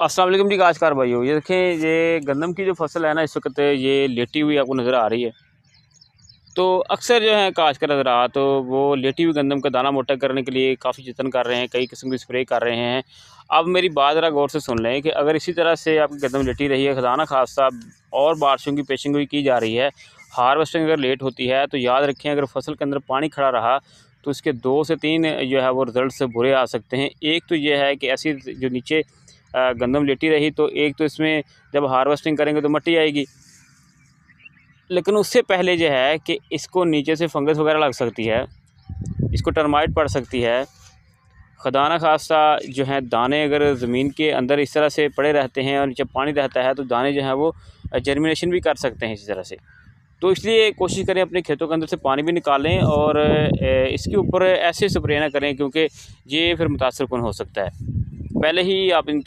अस्सलाम वालेकुम जी काश्तकार भाइयों, ये देखें ये गंदम की जो फसल है ना इस वक्त ये लेटी हुई आपको नज़र आ रही है। तो अक्सर जो है काश्तकार हज़रात तो वो लेटी हुई गंदम का दाना मोटा करने के लिए काफ़ी जतन कर रहे हैं, कई किस्म की स्प्रे कर रहे हैं। अब मेरी बात ज़रा गौर से सुन लें कि अगर इसी तरह से आपकी गंदम लेटी रही है, खुदा ना खास्ता और बारिशों की पेशिंगोई की जा रही है, हार्वेस्टिंग अगर लेट होती है तो याद रखें अगर फसल के अंदर पानी खड़ा रहा तो इसके 2 से 3 जो है वो रिज़ल्ट से बुरे आ सकते हैं। एक तो ये है कि ऐसी जो नीचे गंदम लेटी रही तो एक तो इसमें जब हार्वेस्टिंग करेंगे तो मिट्टी आएगी, लेकिन उससे पहले जो है कि इसको नीचे से फंगस वगैरह लग सकती है, इसको टर्माइट पड़ सकती है। खुदा ना खास्ता जो है दाने अगर ज़मीन के अंदर इस तरह से पड़े रहते हैं और नीचे पानी रहता है तो दाने जो हैं वो जर्मिनेशन भी कर सकते हैं इसी तरह से। तो इसलिए कोशिश करें अपने खेतों के अंदर से पानी भी निकालें और इसके ऊपर ऐसे स्प्रे ना करें क्योंकि ये फिर मुतासर कुन हो सकता है। पहले ही आप इन